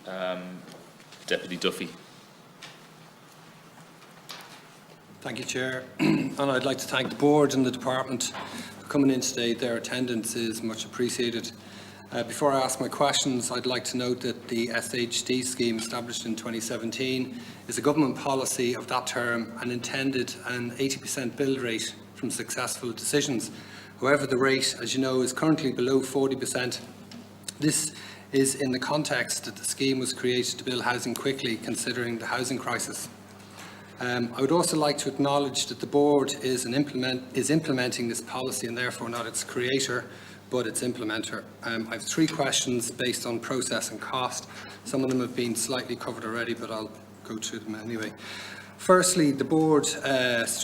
Deputy Duffy. Thank you, Chair. And I'd like to thank the Board and the Department for coming in today. Their attendance is much appreciated. Before I ask my questions, I'd like to note that the SHD scheme established in 2017 is a government policy of that term and intended an 80% build rate from successful decisions. However, the rate, as you know, is currently below 40%. This is in the context that the scheme was created to build housing quickly, considering the housing crisis. I would also like to acknowledge that the Board is implementing this policy and therefore not its creator, but its implementer. I have 3 questions based on process and cost. Some of them have been slightly covered already, but I'll go through them anyway. Firstly, the Board has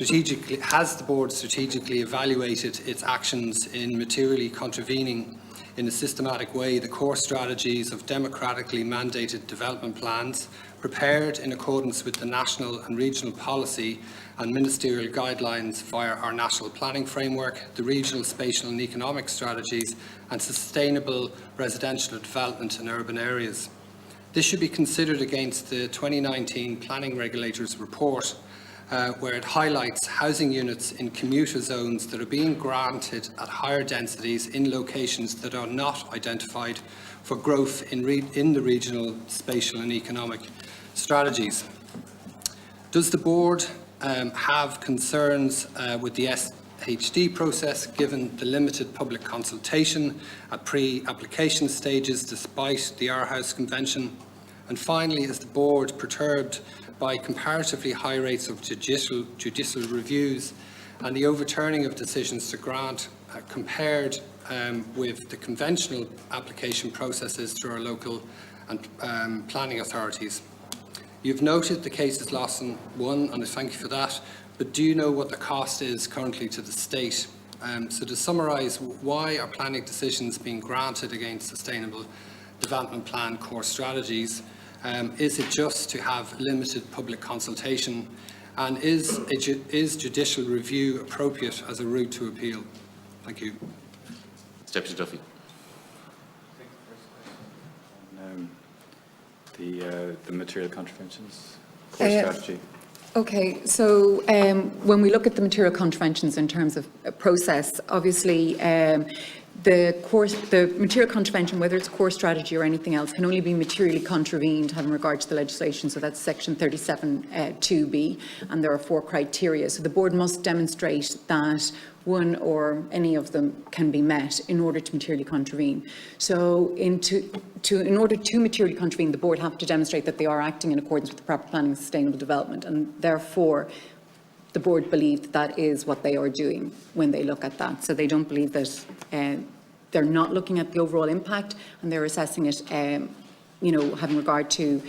the Board strategically evaluated its actions in materially contravening in a systematic way the core strategies of democratically mandated development plans prepared in accordance with the national and regional policy and ministerial guidelines via our national planning framework, the regional, spatial and economic strategies and sustainable residential development in urban areas. This should be considered against the 2019 Planning Regulators report, where it highlights housing units in commuter zones that are being granted at higher densities in locations that are not identified for growth in the regional, spatial and economic strategies. Does the Board have concerns with the SHD process given the limited public consultation at pre-application stages despite the Aarhus Convention? And finally, is the Board perturbed by comparatively high rates of judicial reviews and the overturning of decisions to grant compared with the conventional application processes through our local and planning authorities? You've noted the cases Lawson won, and I thank you for that, but do you know what the cost is currently to the state? So to summarise, why are planning decisions being granted against sustainable development plan core strategies? Is it just to have limited public consultation? And is judicial review appropriate as a route to appeal? Thank you. Deputy Duffy. The material contraventions core strategy. Okay, so when we look at the material contraventions in terms of process, obviously the material contravention, whether it's core strategy or anything else, can only be materially contravened having regard to the legislation. So that's section 37(2)(b), and there are 4 criteria. So the Board must demonstrate that one or any of them can be met in order to materially contravene. So in order to materially contravene, the Board have to demonstrate that they are acting in accordance with the proper planning and sustainable development, and therefore the Board believe that is what they are doing when they look at that. So they don't believe that they're not looking at the overall impact, and they're assessing it, having regard to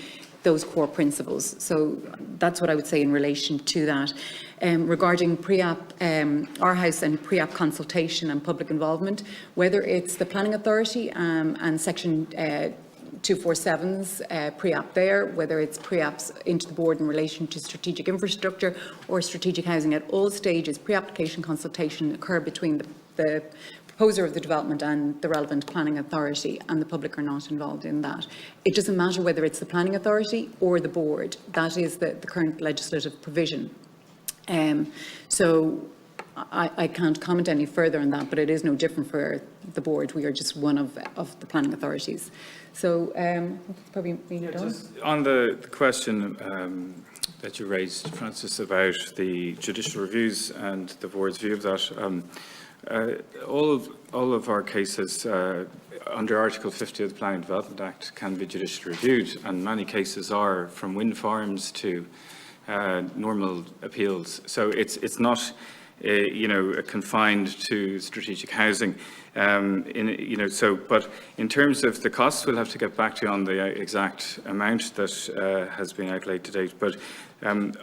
those core principles. So that's what I would say in relation to that. Regarding pre-app, Aarhus and pre-app consultation and public involvement, whether it's the Planning Authority and Section 247's pre-app there, whether it's pre-apps into the Board in relation to strategic infrastructure or strategic housing, at all stages pre-application consultation occur between the proposer of the development and the relevant planning authority, and the public are not involved in that. It doesn't matter whether it's the planning authority or the Board. That is the current legislative provision. So I can't comment any further on that, but it is no different for the Board. We are just one of the planning authorities. So probably just on the question that you raised, Francis, about the judicial reviews and the Board's view of that. All of our cases under Article 50 of the Planning and Development Act can be judicially reviewed, and many cases are, from wind farms to normal appeals. So it's not confined to strategic housing. But in terms of the costs, we'll have to get back to you on the exact amount that has been outlaid to date. But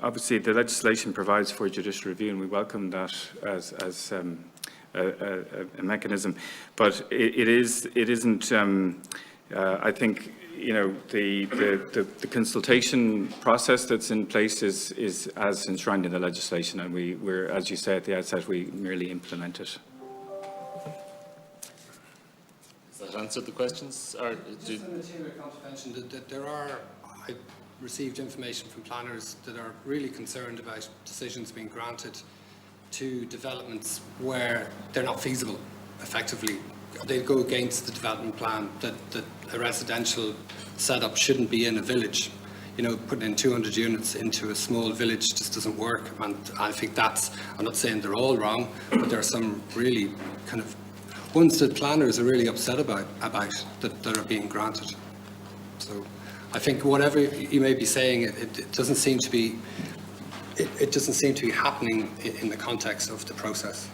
obviously, the legislation provides for judicial review, and we welcome that as a mechanism. But it isn't. I think the consultation process that's in place is as enshrined in the legislation, and we're, as you said at the outset, we merely implement it. Is that answered the questions? Or Just a material contravention, that there are, I received information from planners that are really concerned about decisions being granted to developments where they're not feasible, effectively. They go against the development plan, that a residential setup shouldn't be in a village. You know, putting in 200 units into a small village just doesn't work. And I think that's, I'm not saying they're all wrong, but there are some really kind of ones that planners are really upset about that are being granted. So I think whatever you may be saying, it doesn't seem to be, it doesn't seem to be happening in the context of the process.